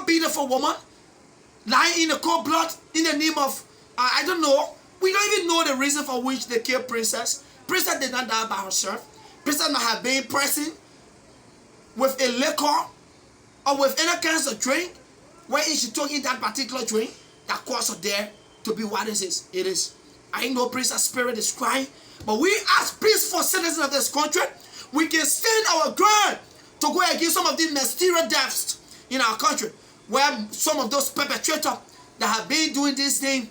one beautiful woman lying in the cold blood in the name of, I don't know. We don't even know the reason for which they killed Princess. Princess did not die by herself. Princess might have been present with a liquor or with any kinds of drink, wherein she took in that particular drink that caused her there to be what it is. It is. I know Princess spirit is crying, but we as peaceful citizens of this country, we can stand our ground to go against some of these mysterious deaths in our country, where some of those perpetrators that have been doing this thing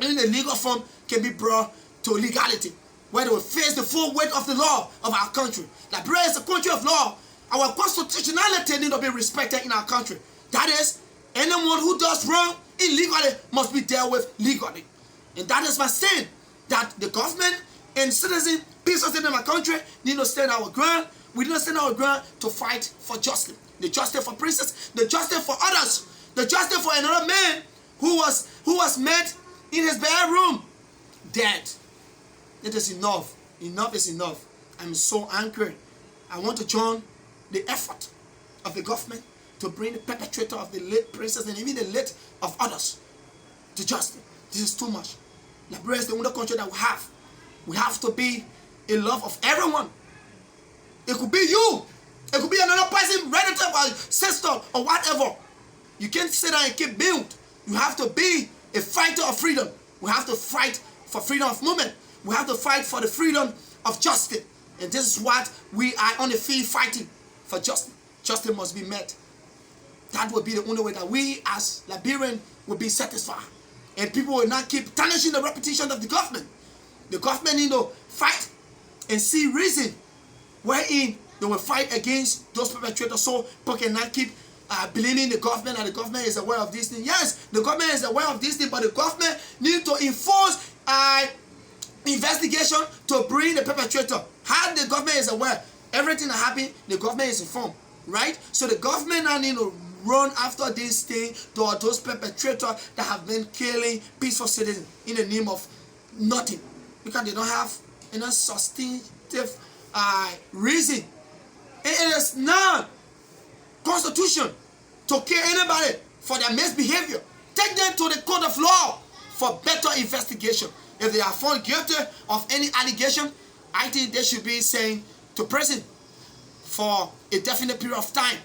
in the legal form can be brought to legality, where they will face the full weight of the law of our country. Liberia is a country of law. Our constitutionality needs to be respected in our country. That is, anyone who does wrong illegally must be dealt with legally. And that is my stand, that the government and citizens, peaceful citizens in our country, need to stand our ground. We need to stand our ground to fight for justice. The justice for Princess, the justice for others, the justice for another man who was met in his bedroom, dead. It is enough. Enough is enough. I'm so angry. I want to join the effort of the government to bring the perpetrator of the late Princess and even the late of others to justice. This is too much. Liberia is the only country that we have. We have to be in love of everyone. It could be you. It could be another person, relative or sister or whatever. You can't sit there and keep mute. You have to be a fighter of freedom. We have to fight for freedom of movement. We have to fight for the freedom of justice. And this is what we are on the field fighting for justice. Justice must be met. That will be the only way that we as Liberians will be satisfied. And people will not keep tarnishing the reputation of the government. The government need to fight and see reason wherein they will fight against those perpetrators, so people cannot keep blaming the government, and the government is aware of this thing. Yes, the government is aware of this thing, but the government need to enforce investigation to bring the perpetrator. How the government is aware, everything that happened, the government is informed, right? So the government now need to run after this thing to those perpetrators that have been killing peaceful citizens in the name of nothing, because they don't have any substantive reason. It is not constitution to kill anybody for their misbehavior. Take them to the court of law for better investigation. If they are found guilty of any allegation, I think they should be sent to prison for a definite period of time.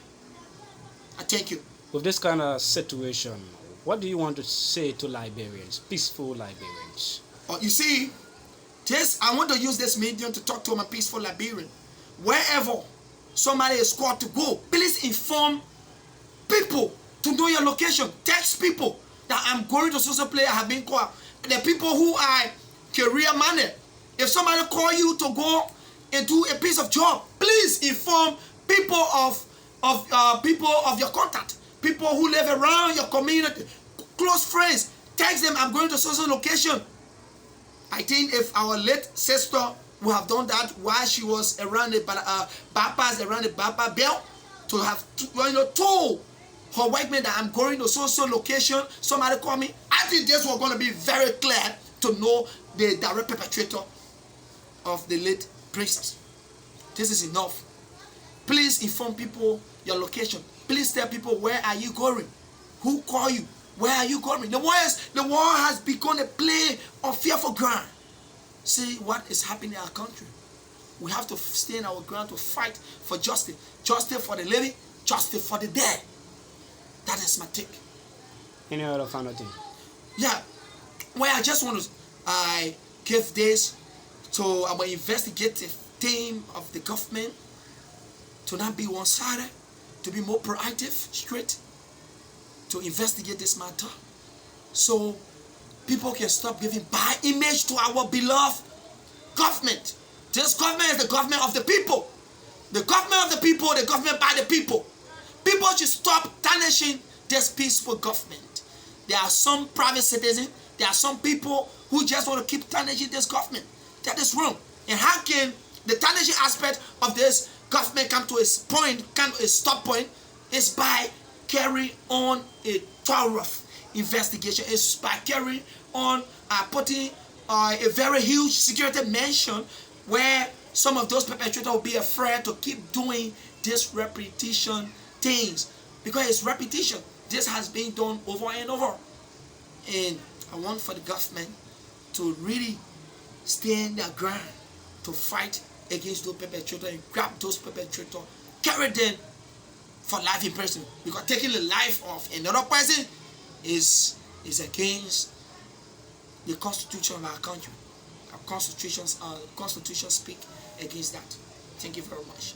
I thank you. With this kind of situation, what do you want to say to Liberians, peaceful Liberians? You see, I want to use this medium to talk to my peaceful Liberian. Wherever somebody is called to go, please inform people to know your location. Text people that I'm going to social place. I have been called. The people who are career-minded. If somebody call you to go and do a piece of job, please inform people of your contact, people who live around your community, close friends. Text them, I'm going to social location. I think if our late sister would have done that while she was around the bypass, around the bypass belt, to have told her workmate that I'm going to social location, somebody call me, I think this was going to be very clear to know the direct perpetrator of the late Princess. This is enough. Please inform people your location. Please tell people, where are you going? Who call you? Where are you going? The war has become a play of fearful ground. See what is happening in our country. We have to stand our ground to fight for justice. Justice for the living, justice for the dead. That is my take. Any other final thing? Yeah. Well, I just want to give this to our investigative team of the government to not be one-sided, to be more proactive, straight, to investigate this matter, so people can stop giving bad image to our beloved government. This government is the government of the people. The government of the people, the government by the people. People should stop tarnishing this peaceful government. There are some private citizens, there are some people who just want to keep tarnishing this government. That is wrong. And how can the tarnishing aspect of this government come to a stop point? Is by carrying on a thorough investigation. It's by carrying on putting a very huge security mansion where some of those perpetrators will be afraid to keep doing this repetition things, because it's repetition. This has been done over and over. And I want for the government to really stand their ground to fight against those perpetrators and grab those perpetrators, carry them for life imprisonment. Because taking the life of another person is against the constitution of our country. Our constitution speak against that. Thank you very much.